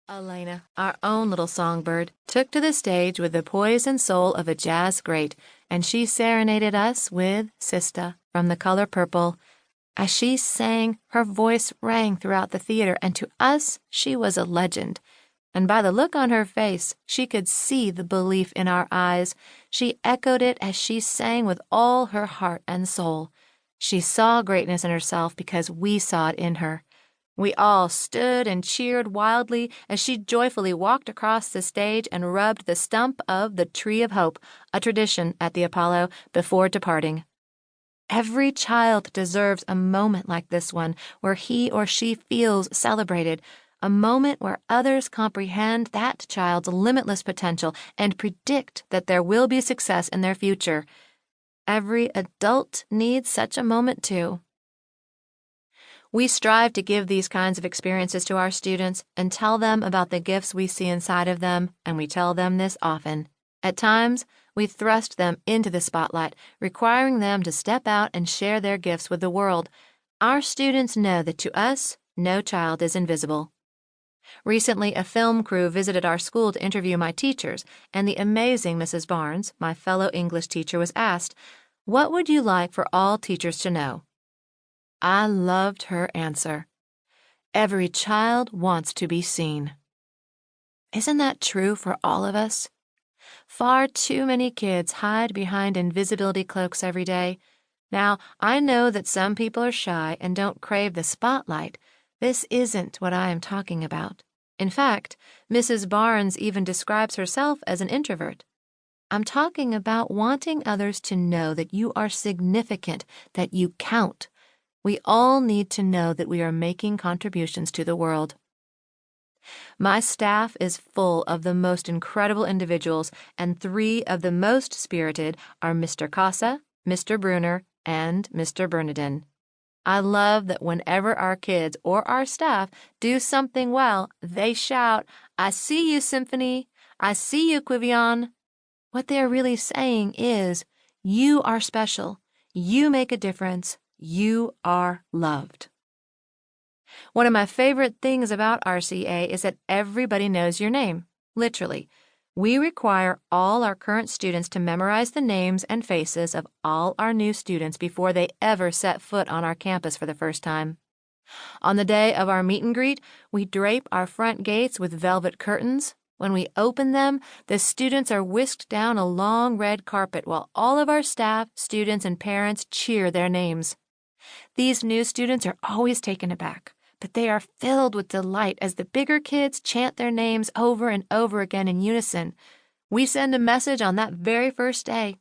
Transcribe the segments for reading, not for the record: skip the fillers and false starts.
Elena, our own little songbird, took to the stage with the poise and soul of a jazz great, and she serenaded us with Sista from The Color Purple. As she sang, her voice rang throughout the theater, and to us she was a legend. And by the look on her face, she could see the belief in our eyes. She echoed it as she sang with all her heart and soul. She saw greatness in herself because we saw it in her. We all stood and cheered wildly as she joyfully walked across the stage and rubbed the stump of the Tree of Hope, a tradition at the Apollo, before departing. Every child deserves a moment like this one, where he or she feels celebrated, a moment where others comprehend that child's limitless potential and predict that there will be success in their future. Every adult needs such a moment too. We strive to give these kinds of experiences to our students and tell them about the gifts we see inside of them, and we tell them this often. At times, we thrust them into the spotlight, requiring them to step out and share their gifts with the world. Our students know that to us, no child is invisible. Recently, a film crew visited our school to interview my teachers, and the amazing Mrs. Barnes, my fellow English teacher, was asked, "What would you like for all teachers to know?" I loved her answer. Every child wants to be seen. Isn't that true for all of us? Far too many kids hide behind invisibility cloaks every day. Now, I know that some people are shy and don't crave the spotlight. This isn't what I am talking about. In fact, Mrs. Barnes even describes herself as an introvert. I'm talking about wanting others to know that you are significant, that you count. We all need to know that we are making contributions to the world. My staff is full of the most incredible individuals, and 3 of the most spirited are Mr. Casa, Mr. Bruner, and Mr. Bernardin. I love that whenever our kids or our staff do something well, they shout, "I see you, Symphony! I see you, Quivion!" What they are really saying is, you are special. You make a difference. You are loved. One of my favorite things about RCA is that everybody knows your name, literally. We require all our current students to memorize the names and faces of all our new students before they ever set foot on our campus for the first time. On the day of our meet and greet, we drape our front gates with velvet curtains. When we open them, the students are whisked down a long red carpet while all of our staff, students, and parents cheer their names. These new students are always taken aback, but they are filled with delight as the bigger kids chant their names over and over again in unison. We send a message on that very first day.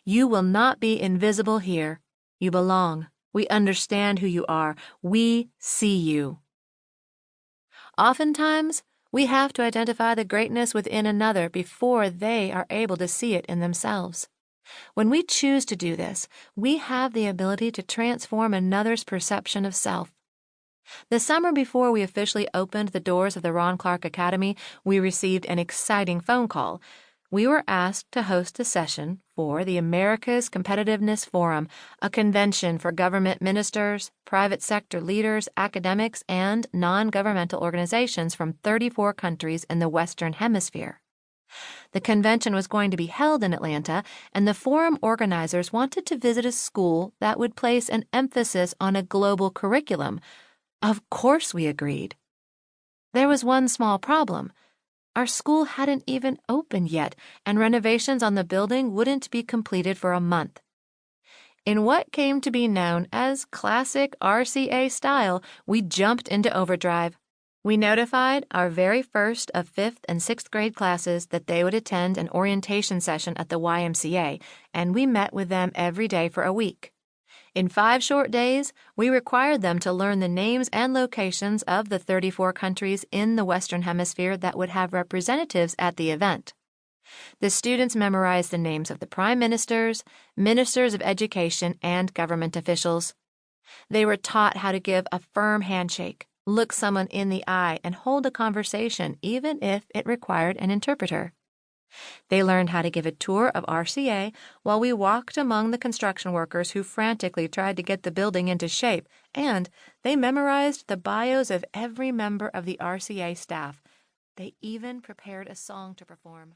You will not be invisible here. You belong. We understand who you are. We see you. Oftentimes, we have to identify the greatness within another before they are able to see it in themselves. When we choose to do this, we have the ability to transform another's perception of self. The summer before we officially opened the doors of the Ron Clark Academy, we received an exciting phone call. We were asked to host a session for the America's Competitiveness Forum, a convention for government ministers, private sector leaders, academics, and non-governmental organizations from 34 countries in the Western Hemisphere. The convention was going to be held in Atlanta, and the forum organizers wanted to visit a school that would place an emphasis on a global curriculum. Of course we agreed. There was one small problem. Our school hadn't even opened yet, and renovations on the building wouldn't be completed for a month. In what came to be known as classic RCA style, we jumped into overdrive. We notified our very first of 5th and 6th grade classes that they would attend an orientation session at the YMCA, and we met with them every day for a week. In 5 short days, we required them to learn the names and locations of the 34 countries in the Western Hemisphere that would have representatives at the event. The students memorized the names of the prime ministers, ministers of education, and government officials. They were taught how to give a firm handshake, look someone in the eye, and hold a conversation, even if it required an interpreter. They learned how to give a tour of RCA while we walked among the construction workers who frantically tried to get the building into shape, and they memorized the bios of every member of the RCA staff. They even prepared a song to perform.